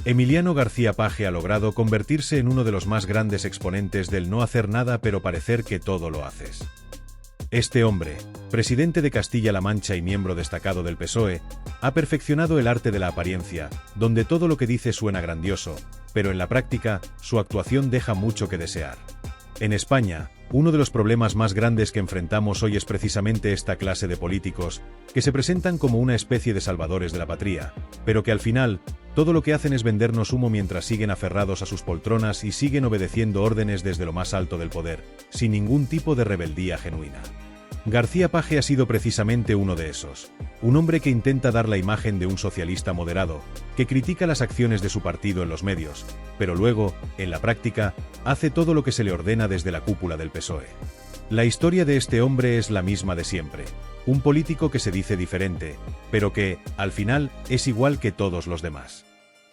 Emiliano García Paje ha logrado convertirse en uno de los más grandes exponentes del no hacer nada pero parecer que todo lo haces. Este hombre, presidente de Castilla-La Mancha y miembro destacado del PSOE, ha perfeccionado el arte de la apariencia, donde todo lo que dice suena grandioso, pero en la práctica, su actuación deja mucho que desear. En España, uno de los problemas más grandes que enfrentamos hoy es precisamente esta clase de políticos, que se presentan como una especie de salvadores de la patria, pero que al final, todo lo que hacen es vendernos humo mientras siguen aferrados a sus poltronas y siguen obedeciendo órdenes desde lo más alto del poder, sin ningún tipo de rebeldía genuina. García Paje ha sido precisamente uno de esos, un hombre que intenta dar la imagen de un socialista moderado, que critica las acciones de su partido en los medios, pero luego, en la práctica, hace todo lo que se le ordena desde la cúpula del PSOE. La historia de este hombre es la misma de siempre, un político que se dice diferente, pero que, al final, es igual que todos los demás.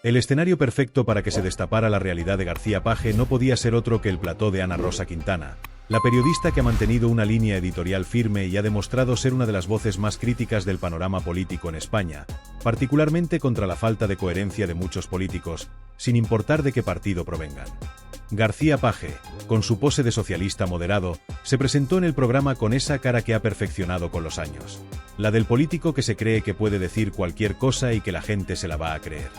El escenario perfecto para que se destapara la realidad de García Paje no podía ser otro que el plató de Ana Rosa Quintana, la periodista que ha mantenido una línea editorial firme y ha demostrado ser una de las voces más críticas del panorama político en España, particularmente contra la falta de coherencia de muchos políticos, sin importar de qué partido provengan. García Paje, con su pose de socialista moderado, se presentó en el programa con esa cara que ha perfeccionado con los años, la del político que se cree que puede decir cualquier cosa y que la gente se la va a creer.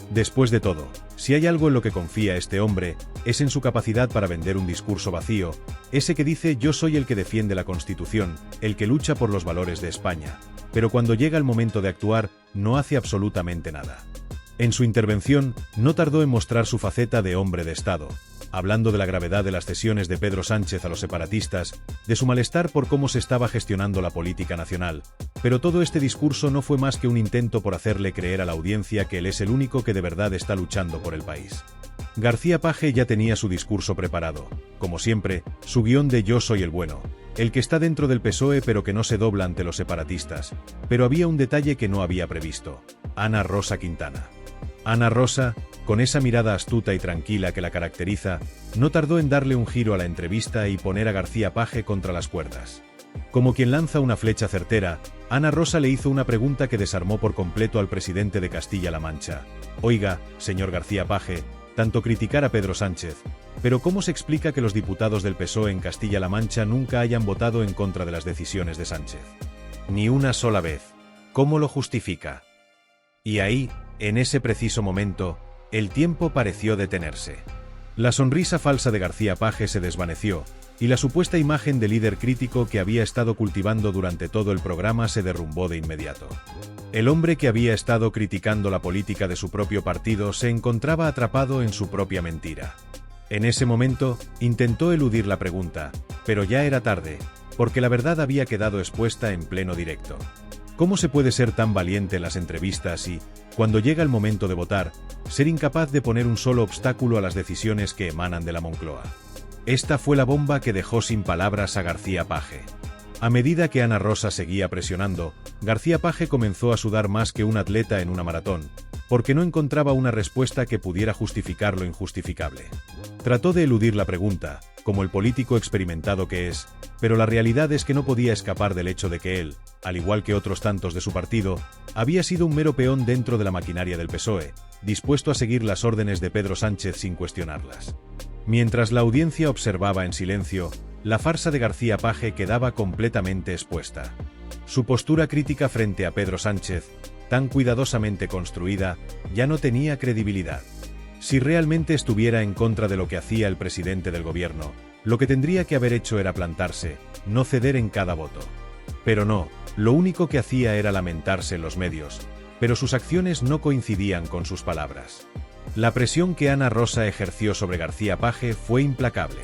Después de todo, si hay algo en lo que confía este hombre, es en su capacidad para vender un discurso vacío, ese que dice yo soy el que defiende la Constitución, el que lucha por los valores de España, pero cuando llega el momento de actuar, no hace absolutamente nada. En su intervención, no tardó en mostrar su faceta de hombre de Estado, hablando de la gravedad de las cesiones de Pedro Sánchez a los separatistas, de su malestar por cómo se estaba gestionando la política nacional, pero todo este discurso no fue más que un intento por hacerle creer a la audiencia que él es el único que de verdad está luchando por el país. García Paje ya tenía su discurso preparado, como siempre, su guión de yo soy el bueno, el que está dentro del PSOE pero que no se dobla ante los separatistas, pero había un detalle que no había previsto: Ana Rosa Quintana. Ana Rosa, con esa mirada astuta y tranquila que la caracteriza, no tardó en darle un giro a la entrevista y poner a García Paje contra las cuerdas. Como quien lanza una flecha certera, Ana Rosa le hizo una pregunta que desarmó por completo al presidente de Castilla-La Mancha. Oiga, señor García Paje, tanto criticar a Pedro Sánchez, pero ¿cómo se explica que los diputados del PSOE en Castilla-La Mancha nunca hayan votado en contra de las decisiones de Sánchez? Ni una sola vez. ¿Cómo lo justifica? Y ahí, en ese preciso momento, el tiempo pareció detenerse. La sonrisa falsa de García Paje se desvaneció, y la supuesta imagen de líder crítico que había estado cultivando durante todo el programa se derrumbó de inmediato. El hombre que había estado criticando la política de su propio partido se encontraba atrapado en su propia mentira. En ese momento, intentó eludir la pregunta, pero ya era tarde, porque la verdad había quedado expuesta en pleno directo. ¿Cómo se puede ser tan valiente en las entrevistas y, cuando llega el momento de votar, ser incapaz de poner un solo obstáculo a las decisiones que emanan de la Moncloa? Esta fue la bomba que dejó sin palabras a García Paje. A medida que Ana Rosa seguía presionando, García Paje comenzó a sudar más que un atleta en una maratón, porque no encontraba una respuesta que pudiera justificar lo injustificable. Trató de eludir la pregunta, como el político experimentado que es, pero la realidad es que no podía escapar del hecho de que él, al igual que otros tantos de su partido, había sido un mero peón dentro de la maquinaria del PSOE, dispuesto a seguir las órdenes de Pedro Sánchez sin cuestionarlas. Mientras la audiencia observaba en silencio, la farsa de García Paje quedaba completamente expuesta. Su postura crítica frente a Pedro Sánchez, tan cuidadosamente construida, ya no tenía credibilidad. Si realmente estuviera en contra de lo que hacía el presidente del gobierno, lo que tendría que haber hecho era plantarse, no ceder en cada voto. Pero no, lo único que hacía era lamentarse en los medios, pero sus acciones no coincidían con sus palabras. La presión que Ana Rosa ejerció sobre García Paje fue implacable.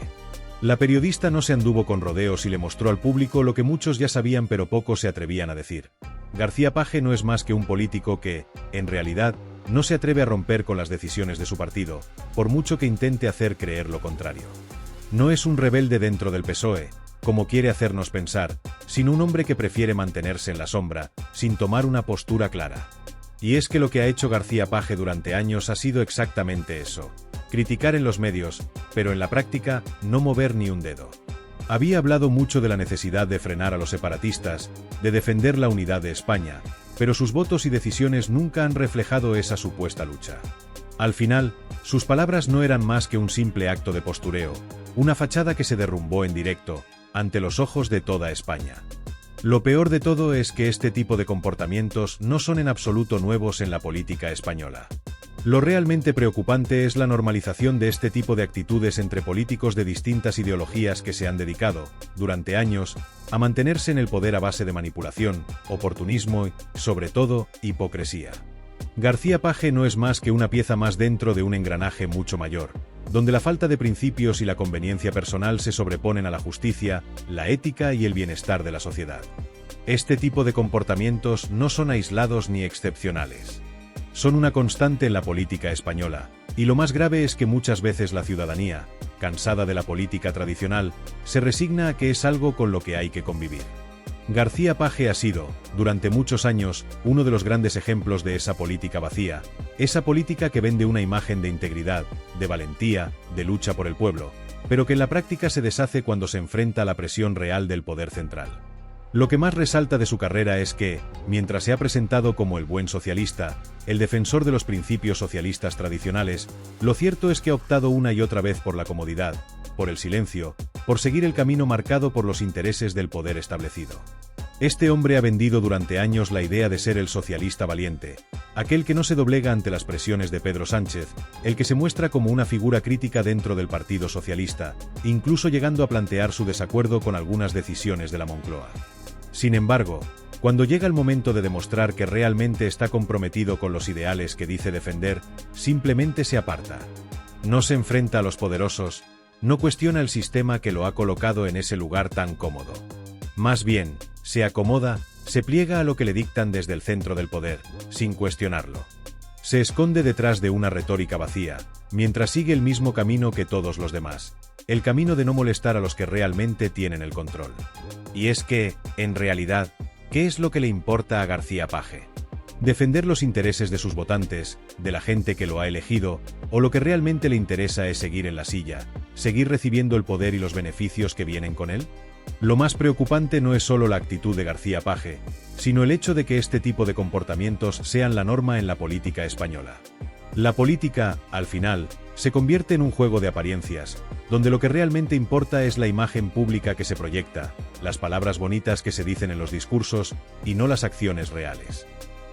La periodista no se anduvo con rodeos y le mostró al público lo que muchos ya sabían pero pocos se atrevían a decir. García Paje no es más que un político que, en realidad, no se atreve a romper con las decisiones de su partido, por mucho que intente hacer creer lo contrario. No es un rebelde dentro del PSOE, como quiere hacernos pensar, sino un hombre que prefiere mantenerse en la sombra, sin tomar una postura clara. Y es que lo que ha hecho García Paje durante años ha sido exactamente eso: criticar en los medios, pero en la práctica, no mover ni un dedo. Había hablado mucho de la necesidad de frenar a los separatistas, de defender la unidad de España, pero sus votos y decisiones nunca han reflejado esa supuesta lucha. Al final, sus palabras no eran más que un simple acto de postureo, una fachada que se derrumbó en directo, ante los ojos de toda España. Lo peor de todo es que este tipo de comportamientos no son en absoluto nuevos en la política española. Lo realmente preocupante es la normalización de este tipo de actitudes entre políticos de distintas ideologías que se han dedicado, durante años, a mantenerse en el poder a base de manipulación, oportunismo y, sobre todo, hipocresía. García Paje no es más que una pieza más dentro de un engranaje mucho mayor, donde la falta de principios y la conveniencia personal se sobreponen a la justicia, la ética y el bienestar de la sociedad. Este tipo de comportamientos no son aislados ni excepcionales. Son una constante en la política española, y lo más grave es que muchas veces la ciudadanía, cansada de la política tradicional, se resigna a que es algo con lo que hay que convivir. García Paje ha sido, durante muchos años, uno de los grandes ejemplos de esa política vacía, esa política que vende una imagen de integridad, de valentía, de lucha por el pueblo, pero que en la práctica se deshace cuando se enfrenta a la presión real del poder central. Lo que más resalta de su carrera es que, mientras se ha presentado como el buen socialista, el defensor de los principios socialistas tradicionales, lo cierto es que ha optado una y otra vez por la comodidad, por el silencio, por seguir el camino marcado por los intereses del poder establecido. Este hombre ha vendido durante años la idea de ser el socialista valiente, aquel que no se doblega ante las presiones de Pedro Sánchez, el que se muestra como una figura crítica dentro del Partido Socialista, incluso llegando a plantear su desacuerdo con algunas decisiones de la Moncloa. Sin embargo, cuando llega el momento de demostrar que realmente está comprometido con los ideales que dice defender, simplemente se aparta. No se enfrenta a los poderosos, no cuestiona el sistema que lo ha colocado en ese lugar tan cómodo. Más bien, se acomoda, se pliega a lo que le dictan desde el centro del poder, sin cuestionarlo. Se esconde detrás de una retórica vacía, mientras sigue el mismo camino que todos los demás, el camino de no molestar a los que realmente tienen el control. Y es que, en realidad, ¿qué es lo que le importa a García Paje? ¿Defender los intereses de sus votantes, de la gente que lo ha elegido, o lo que realmente le interesa es seguir en la silla, seguir recibiendo el poder y los beneficios que vienen con él? Lo más preocupante no es solo la actitud de García Paje, sino el hecho de que este tipo de comportamientos sean la norma en la política española. La política, al final, se convierte en un juego de apariencias, donde lo que realmente importa es la imagen pública que se proyecta, las palabras bonitas que se dicen en los discursos, y no las acciones reales.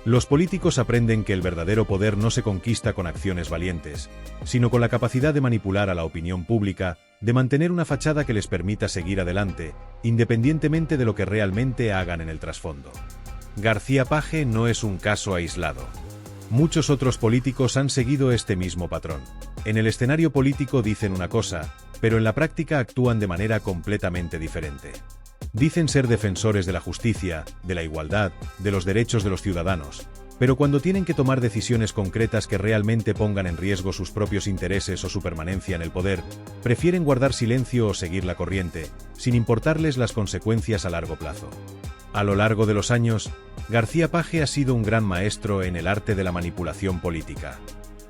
Los políticos aprenden que el verdadero poder no se conquista con acciones valientes, sino con la capacidad de manipular a la opinión pública, de mantener una fachada que les permita seguir adelante, independientemente de lo que realmente hagan en el trasfondo. García Paje no es un caso aislado. Muchos otros políticos han seguido este mismo patrón. En el escenario político dicen una cosa, pero en la práctica actúan de manera completamente diferente. Dicen ser defensores de la justicia, de la igualdad, de los derechos de los ciudadanos, pero cuando tienen que tomar decisiones concretas que realmente pongan en riesgo sus propios intereses o su permanencia en el poder, prefieren guardar silencio o seguir la corriente, sin importarles las consecuencias a largo plazo. A lo largo de los años, García Paje ha sido un gran maestro en el arte de la manipulación política.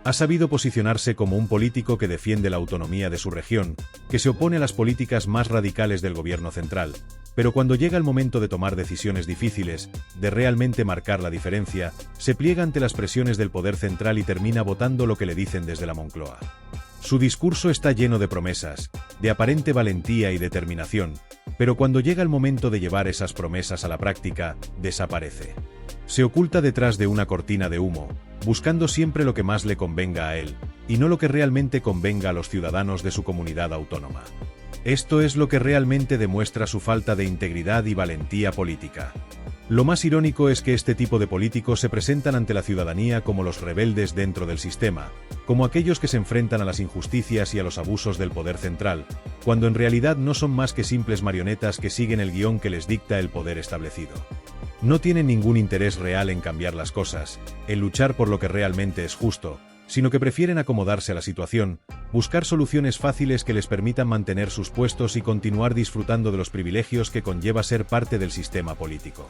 Ha sabido posicionarse como un político que defiende la autonomía de su región, que se opone a las políticas más radicales del gobierno central, pero cuando llega el momento de tomar decisiones difíciles, de realmente marcar la diferencia, se pliega ante las presiones del poder central y termina votando lo que le dicen desde la Moncloa. Su discurso está lleno de promesas, de aparente valentía y determinación, pero cuando llega el momento de llevar esas promesas a la práctica, desaparece. Se oculta detrás de una cortina de humo, buscando siempre lo que más le convenga a él, y no lo que realmente convenga a los ciudadanos de su comunidad autónoma. Esto es lo que realmente demuestra su falta de integridad y valentía política. Lo más irónico es que este tipo de políticos se presentan ante la ciudadanía como los rebeldes dentro del sistema, como aquellos que se enfrentan a las injusticias y a los abusos del poder central, cuando en realidad no son más que simples marionetas que siguen el guión que les dicta el poder establecido. No tienen ningún interés real en cambiar las cosas, en luchar por lo que realmente es justo, sino que prefieren acomodarse a la situación, buscar soluciones fáciles que les permitan mantener sus puestos y continuar disfrutando de los privilegios que conlleva ser parte del sistema político.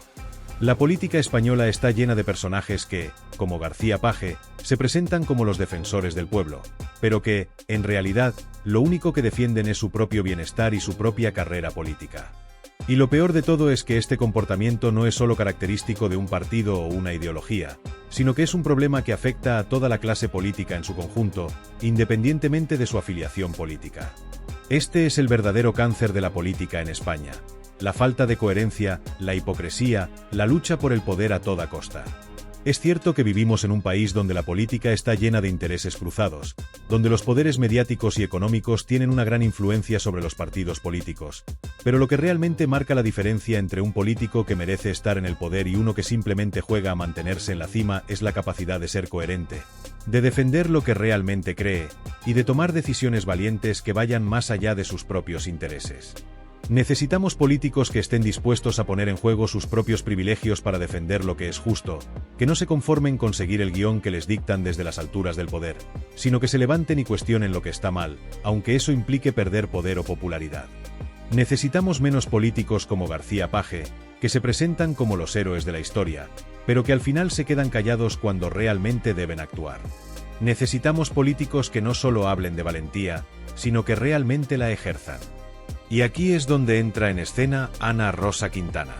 La política española está llena de personajes que, como García Paje, se presentan como los defensores del pueblo, pero que, en realidad, lo único que defienden es su propio bienestar y su propia carrera política. Y lo peor de todo es que este comportamiento no es solo característico de un partido o una ideología, sino que es un problema que afecta a toda la clase política en su conjunto, independientemente de su afiliación política. Este es el verdadero cáncer de la política en España: la falta de coherencia, la hipocresía, la lucha por el poder a toda costa. Es cierto que vivimos en un país donde la política está llena de intereses cruzados, donde los poderes mediáticos y económicos tienen una gran influencia sobre los partidos políticos, pero lo que realmente marca la diferencia entre un político que merece estar en el poder y uno que simplemente juega a mantenerse en la cima es la capacidad de ser coherente, de defender lo que realmente cree, y de tomar decisiones valientes que vayan más allá de sus propios intereses. Necesitamos políticos que estén dispuestos a poner en juego sus propios privilegios para defender lo que es justo, que no se conformen con seguir el guión que les dictan desde las alturas del poder, sino que se levanten y cuestionen lo que está mal, aunque eso implique perder poder o popularidad. Necesitamos menos políticos como García Paje, que se presentan como los héroes de la historia, pero que al final se quedan callados cuando realmente deben actuar. Necesitamos políticos que no solo hablen de valentía, sino que realmente la ejerzan. Y aquí es donde entra en escena Ana Rosa Quintana.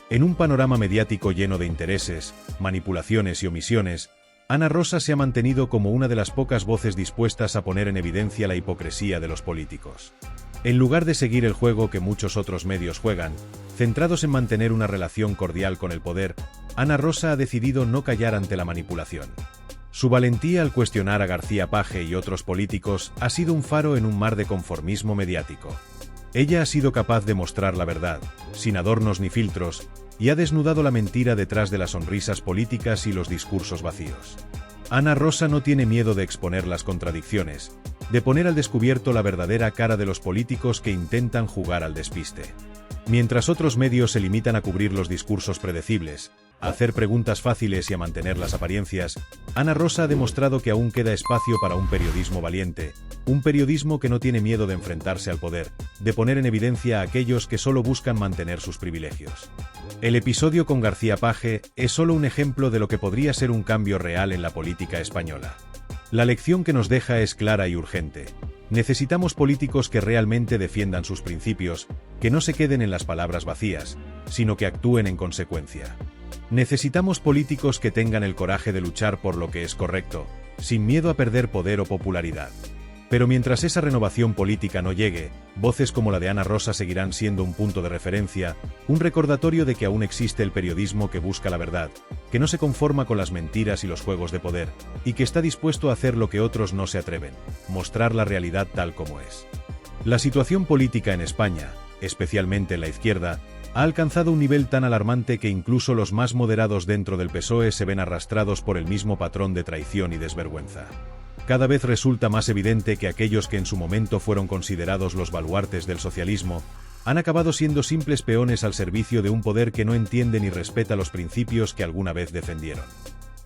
En un panorama mediático lleno de intereses, manipulaciones y omisiones, Ana Rosa se ha mantenido como una de las pocas voces dispuestas a poner en evidencia la hipocresía de los políticos. En lugar de seguir el juego que muchos otros medios juegan, centrados en mantener una relación cordial con el poder, Ana Rosa ha decidido no callar ante la manipulación. Su valentía al cuestionar a García Paje y otros políticos ha sido un faro en un mar de conformismo mediático. Ella ha sido capaz de mostrar la verdad, sin adornos ni filtros, y ha desnudado la mentira detrás de las sonrisas políticas y los discursos vacíos. Ana Rosa no tiene miedo de exponer las contradicciones, de poner al descubierto la verdadera cara de los políticos que intentan jugar al despiste. Mientras otros medios se limitan a cubrir los discursos predecibles, a hacer preguntas fáciles y a mantener las apariencias, Ana Rosa ha demostrado que aún queda espacio para un periodismo valiente, un periodismo que no tiene miedo de enfrentarse al poder, de poner en evidencia a aquellos que solo buscan mantener sus privilegios. El episodio con García Paje es solo un ejemplo de lo que podría ser un cambio real en la política española. La lección que nos deja es clara y urgente. Necesitamos políticos que realmente defiendan sus principios, que no se queden en las palabras vacías, sino que actúen en consecuencia. Necesitamos políticos que tengan el coraje de luchar por lo que es correcto, sin miedo a perder poder o popularidad. Pero mientras esa renovación política no llegue, voces como la de Ana Rosa seguirán siendo un punto de referencia, un recordatorio de que aún existe el periodismo que busca la verdad, que no se conforma con las mentiras y los juegos de poder, y que está dispuesto a hacer lo que otros no se atreven: mostrar la realidad tal como es. La situación política en España, especialmente en la izquierda, ha alcanzado un nivel tan alarmante que incluso los más moderados dentro del PSOE se ven arrastrados por el mismo patrón de traición y desvergüenza. Cada vez resulta más evidente que aquellos que en su momento fueron considerados los baluartes del socialismo, han acabado siendo simples peones al servicio de un poder que no entiende ni respeta los principios que alguna vez defendieron.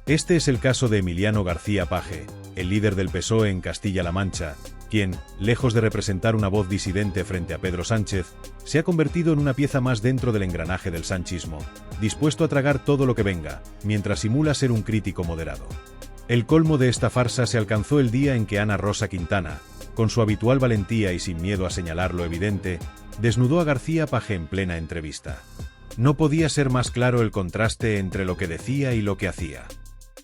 Este es el caso de Emiliano García Paje, el líder del PSOE en Castilla-La Mancha, quien, lejos de representar una voz disidente frente a Pedro Sánchez, se ha convertido en una pieza más dentro del engranaje del sanchismo, dispuesto a tragar todo lo que venga, mientras simula ser un crítico moderado. El colmo de esta farsa se alcanzó el día en que Ana Rosa Quintana, con su habitual valentía y sin miedo a señalar lo evidente, desnudó a García Paje en plena entrevista. No podía ser más claro el contraste entre lo que decía y lo que hacía.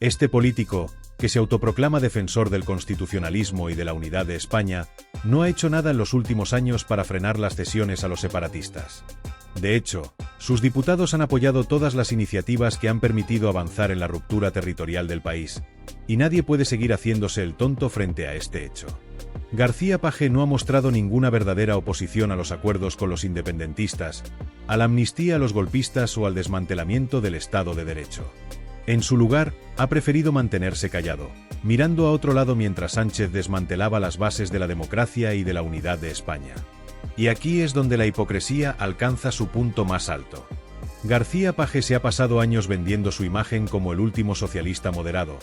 Este político, que se autoproclama defensor del constitucionalismo y de la unidad de España, no ha hecho nada en los últimos años para frenar las cesiones a los separatistas. De hecho, sus diputados han apoyado todas las iniciativas que han permitido avanzar en la ruptura territorial del país, y nadie puede seguir haciéndose el tonto frente a este hecho. García Paje no ha mostrado ninguna verdadera oposición a los acuerdos con los independentistas, a la amnistía a los golpistas o al desmantelamiento del Estado de Derecho. En su lugar, ha preferido mantenerse callado, mirando a otro lado mientras Sánchez desmantelaba las bases de la democracia y de la unidad de España. Y aquí es donde la hipocresía alcanza su punto más alto. García Paje se ha pasado años vendiendo su imagen como el último socialista moderado,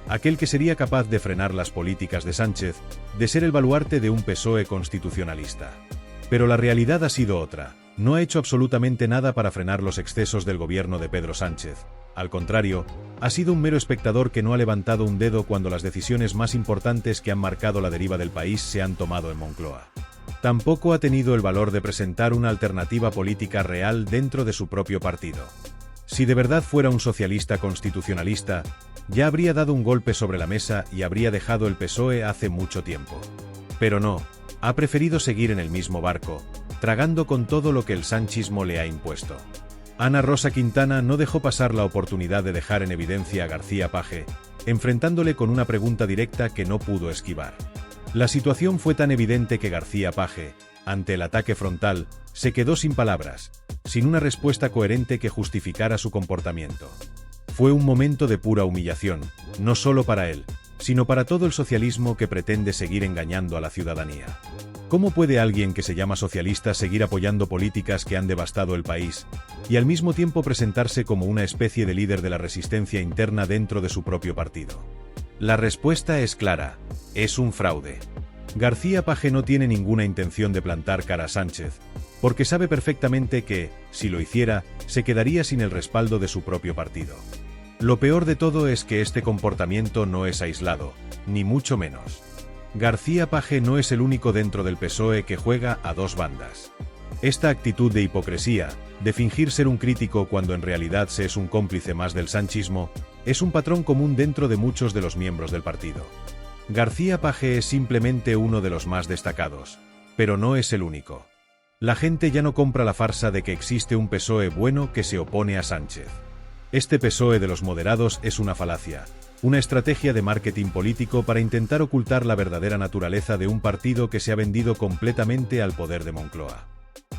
aquel que sería capaz de frenar las políticas de Sánchez, de ser el baluarte de un PSOE constitucionalista. Pero la realidad ha sido otra. No ha hecho absolutamente nada para frenar los excesos del gobierno de Pedro Sánchez. Al contrario, ha sido un mero espectador que no ha levantado un dedo cuando las decisiones más importantes que han marcado la deriva del país se han tomado en Moncloa. Tampoco ha tenido el valor de presentar una alternativa política real dentro de su propio partido. Si de verdad fuera un socialista constitucionalista, ya habría dado un golpe sobre la mesa y habría dejado el PSOE hace mucho tiempo. Pero no, ha preferido seguir en el mismo barco, tragando con todo lo que el sanchismo le ha impuesto. Ana Rosa Quintana no dejó pasar la oportunidad de dejar en evidencia a García Paje, enfrentándole con una pregunta directa que no pudo esquivar. La situación fue tan evidente que García Paje, ante el ataque frontal, se quedó sin palabras, sin una respuesta coherente que justificara su comportamiento. Fue un momento de pura humillación, no solo para él, sino para todo el socialismo que pretende seguir engañando a la ciudadanía. ¿Cómo puede alguien que se llama socialista seguir apoyando políticas que han devastado el país, y al mismo tiempo presentarse como una especie de líder de la resistencia interna dentro de su propio partido? La respuesta es clara: es un fraude. García Paje no tiene ninguna intención de plantar cara a Sánchez, porque sabe perfectamente que, si lo hiciera, se quedaría sin el respaldo de su propio partido. Lo peor de todo es que este comportamiento no es aislado, ni mucho menos. García Paje no es el único dentro del PSOE que juega a dos bandas. Esta actitud de hipocresía, de fingir ser un crítico cuando en realidad se es un cómplice más del sanchismo, es un patrón común dentro de muchos de los miembros del partido. García Paje es simplemente uno de los más destacados, pero no es el único. La gente ya no compra la farsa de que existe un PSOE bueno que se opone a Sánchez. Este PSOE de los moderados es una falacia, una estrategia de marketing político para intentar ocultar la verdadera naturaleza de un partido que se ha vendido completamente al poder de Moncloa.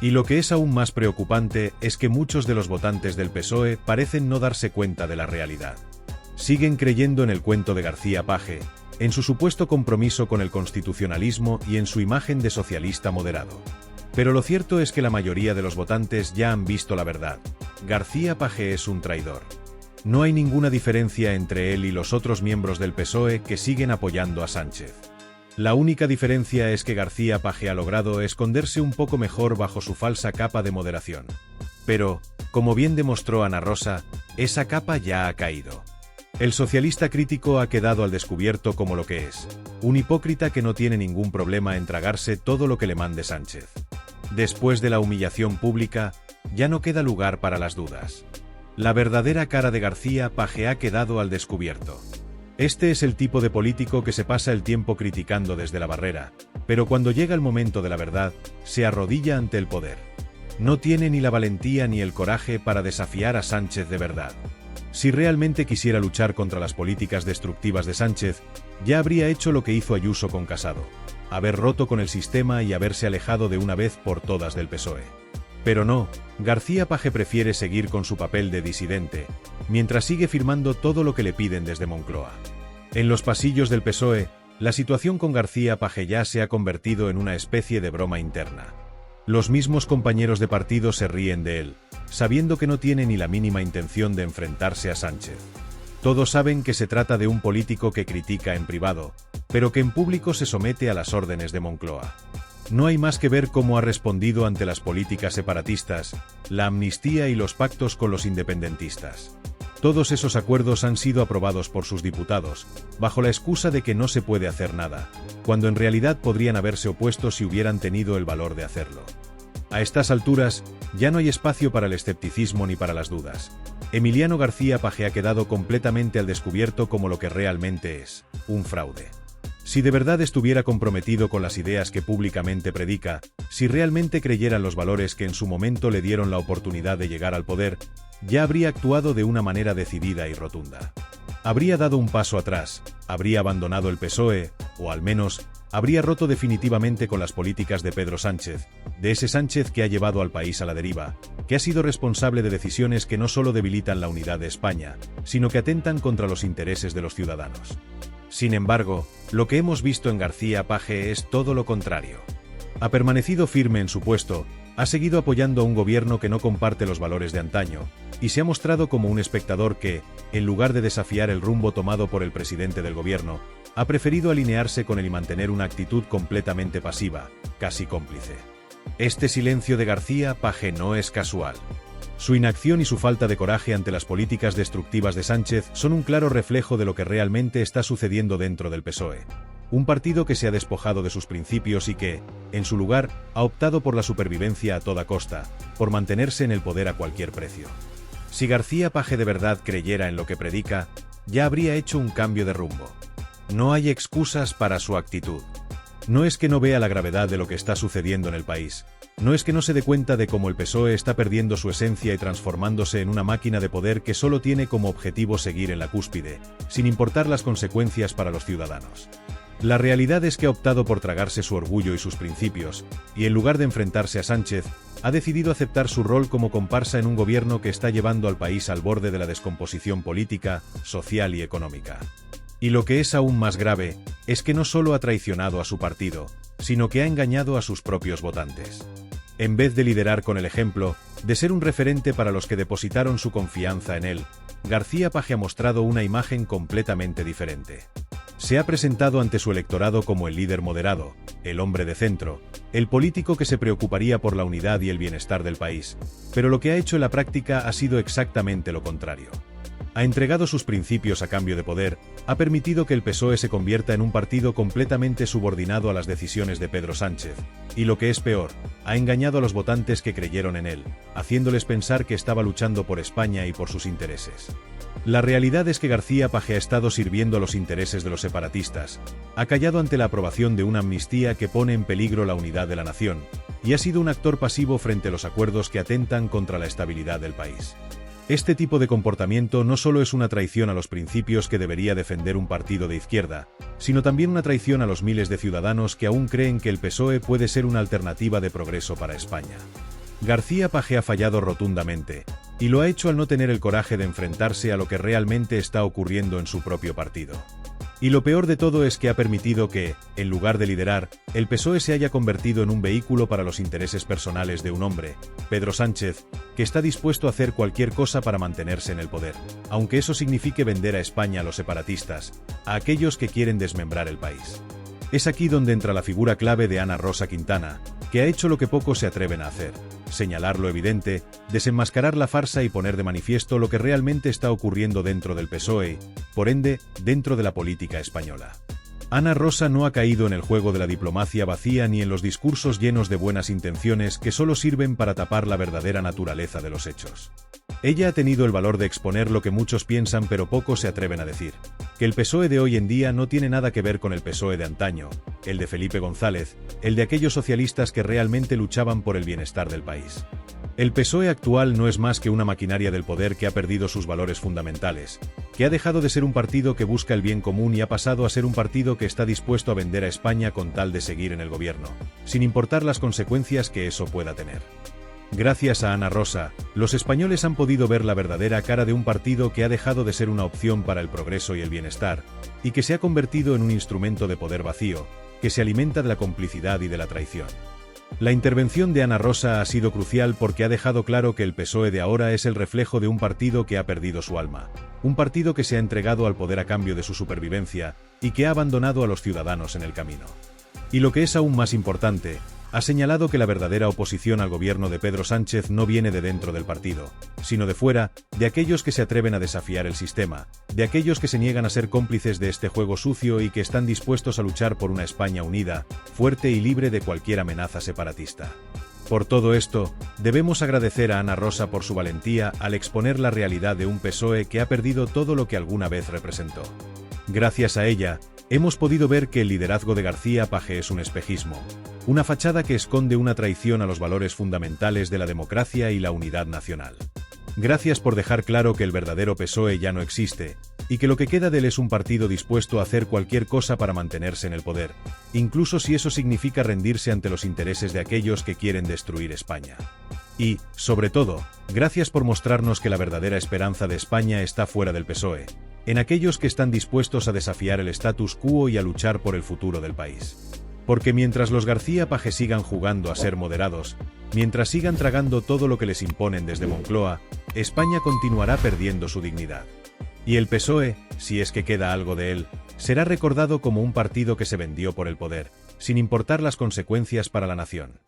Y lo que es aún más preocupante es que muchos de los votantes del PSOE parecen no darse cuenta de la realidad. Siguen creyendo en el cuento de García Paje, en su supuesto compromiso con el constitucionalismo y en su imagen de socialista moderado. Pero lo cierto es que la mayoría de los votantes ya han visto la verdad: García Paje es un traidor. No hay ninguna diferencia entre él y los otros miembros del PSOE que siguen apoyando a Sánchez. La única diferencia es que García Paje ha logrado esconderse un poco mejor bajo su falsa capa de moderación. Pero, como bien demostró Ana Rosa, esa capa ya ha caído. El socialista crítico ha quedado al descubierto como lo que es: un hipócrita que no tiene ningún problema en tragarse todo lo que le mande Sánchez. Después de la humillación pública, ya no queda lugar para las dudas. La verdadera cara de García Paje ha quedado al descubierto. Este es el tipo de político que se pasa el tiempo criticando desde la barrera, pero cuando llega el momento de la verdad, se arrodilla ante el poder. No tiene ni la valentía ni el coraje para desafiar a Sánchez de verdad. Si realmente quisiera luchar contra las políticas destructivas de Sánchez, ya habría hecho lo que hizo Ayuso con Casado: haber roto con el sistema y haberse alejado de una vez por todas del PSOE. Pero no, García Paje prefiere seguir con su papel de disidente, mientras sigue firmando todo lo que le piden desde Moncloa. En los pasillos del PSOE, la situación con García Paje ya se ha convertido en una especie de broma interna. Los mismos compañeros de partido se ríen de él, sabiendo que no tiene ni la mínima intención de enfrentarse a Sánchez. Todos saben que se trata de un político que critica en privado, pero que en público se somete a las órdenes de Moncloa. No hay más que ver cómo ha respondido ante las políticas separatistas, la amnistía y los pactos con los independentistas. Todos esos acuerdos han sido aprobados por sus diputados, bajo la excusa de que no se puede hacer nada, cuando en realidad podrían haberse opuesto si hubieran tenido el valor de hacerlo. A estas alturas, ya no hay espacio para el escepticismo ni para las dudas. Emiliano García Paje ha quedado completamente al descubierto como lo que realmente es: un fraude. Si de verdad estuviera comprometido con las ideas que públicamente predica, si realmente creyera en los valores que en su momento le dieron la oportunidad de llegar al poder, ya habría actuado de una manera decidida y rotunda. Habría dado un paso atrás, habría abandonado el PSOE, o al menos, habría roto definitivamente con las políticas de Pedro Sánchez, de ese Sánchez que ha llevado al país a la deriva, que ha sido responsable de decisiones que no solo debilitan la unidad de España, sino que atentan contra los intereses de los ciudadanos. Sin embargo, lo que hemos visto en García Paje es todo lo contrario. Ha permanecido firme en su puesto, ha seguido apoyando a un gobierno que no comparte los valores de antaño, y se ha mostrado como un espectador que, en lugar de desafiar el rumbo tomado por el presidente del gobierno, ha preferido alinearse con él y mantener una actitud completamente pasiva, casi cómplice. Este silencio de García Paje no es casual. Su inacción y su falta de coraje ante las políticas destructivas de Sánchez son un claro reflejo de lo que realmente está sucediendo dentro del PSOE. un partido que se ha despojado de sus principios y que, en su lugar, ha optado por la supervivencia a toda costa, por mantenerse en el poder a cualquier precio. Si García Paje de verdad creyera en lo que predica, ya habría hecho un cambio de rumbo. No hay excusas para su actitud. No es que no vea la gravedad de lo que está sucediendo en el país. No es que no se dé cuenta de cómo el PSOE está perdiendo su esencia y transformándose en una máquina de poder que solo tiene como objetivo seguir en la cúspide, sin importar las consecuencias para los ciudadanos. La realidad es que ha optado por tragarse su orgullo y sus principios, y en lugar de enfrentarse a Sánchez, ha decidido aceptar su rol como comparsa en un gobierno que está llevando al país al borde de la descomposición política, social y económica. Y lo que es aún más grave, es que no solo ha traicionado a su partido, sino que ha engañado a sus propios votantes. En vez de liderar con el ejemplo, de ser un referente para los que depositaron su confianza en él, García Paje ha mostrado una imagen completamente diferente. Se ha presentado ante su electorado como el líder moderado, el hombre de centro, el político que se preocuparía por la unidad y el bienestar del país, pero lo que ha hecho en la práctica ha sido exactamente lo contrario. Ha entregado sus principios a cambio de poder, ha permitido que el PSOE se convierta en un partido completamente subordinado a las decisiones de Pedro Sánchez, y lo que es peor, ha engañado a los votantes que creyeron en él, haciéndoles pensar que estaba luchando por España y por sus intereses. La realidad es que García Paje ha estado sirviendo a los intereses de los separatistas, ha callado ante la aprobación de una amnistía que pone en peligro la unidad de la nación, y ha sido un actor pasivo frente a los acuerdos que atentan contra la estabilidad del país. Este tipo de comportamiento no solo es una traición a los principios que debería defender un partido de izquierda, sino también una traición a los miles de ciudadanos que aún creen que el PSOE puede ser una alternativa de progreso para España. García Paje ha fallado rotundamente, y lo ha hecho al no tener el coraje de enfrentarse a lo que realmente está ocurriendo en su propio partido. Y lo peor de todo es que ha permitido que, en lugar de liderar, el PSOE se haya convertido en un vehículo para los intereses personales de un hombre, Pedro Sánchez, que está dispuesto a hacer cualquier cosa para mantenerse en el poder, aunque eso signifique vender a España a los separatistas, a aquellos que quieren desmembrar el país. Es aquí donde entra la figura clave de Ana Rosa Quintana, que ha hecho lo que pocos se atreven a hacer: señalar lo evidente, desenmascarar la farsa y poner de manifiesto lo que realmente está ocurriendo dentro del PSOE, por ende, dentro de la política española. Ana Rosa no ha caído en el juego de la diplomacia vacía ni en los discursos llenos de buenas intenciones que solo sirven para tapar la verdadera naturaleza de los hechos. Ella ha tenido el valor de exponer lo que muchos piensan pero pocos se atreven a decir: que el PSOE de hoy en día no tiene nada que ver con el PSOE de antaño, el de Felipe González, el de aquellos socialistas que realmente luchaban por el bienestar del país. El PSOE actual no es más que una maquinaria del poder que ha perdido sus valores fundamentales, que ha dejado de ser un partido que busca el bien común y ha pasado a ser un partido que está dispuesto a vender a España con tal de seguir en el gobierno, sin importar las consecuencias que eso pueda tener. Gracias a Ana Rosa, los españoles han podido ver la verdadera cara de un partido que ha dejado de ser una opción para el progreso y el bienestar, y que se ha convertido en un instrumento de poder vacío, que se alimenta de la complicidad y de la traición. La intervención de Ana Rosa ha sido crucial porque ha dejado claro que el PSOE de ahora es el reflejo de un partido que ha perdido su alma, un partido que se ha entregado al poder a cambio de su supervivencia, y que ha abandonado a los ciudadanos en el camino. Y lo que es aún más importante, ha señalado que la verdadera oposición al gobierno de Pedro Sánchez no viene de dentro del partido, sino de fuera, de aquellos que se atreven a desafiar el sistema, de aquellos que se niegan a ser cómplices de este juego sucio y que están dispuestos a luchar por una España unida, fuerte y libre de cualquier amenaza separatista. Por todo esto, debemos agradecer a Ana Rosa por su valentía al exponer la realidad de un PSOE que ha perdido todo lo que alguna vez representó. Gracias a ella, hemos podido ver que el liderazgo de García Paje es un espejismo, una fachada que esconde una traición a los valores fundamentales de la democracia y la unidad nacional. Gracias por dejar claro que el verdadero PSOE ya no existe, y que lo que queda de él es un partido dispuesto a hacer cualquier cosa para mantenerse en el poder, incluso si eso significa rendirse ante los intereses de aquellos que quieren destruir España. Y, sobre todo, gracias por mostrarnos que la verdadera esperanza de España está fuera del PSOE, en aquellos que están dispuestos a desafiar el status quo y a luchar por el futuro del país. Porque mientras los García Paje sigan jugando a ser moderados, mientras sigan tragando todo lo que les imponen desde Moncloa, España continuará perdiendo su dignidad. Y el PSOE, si es que queda algo de él, será recordado como un partido que se vendió por el poder, sin importar las consecuencias para la nación.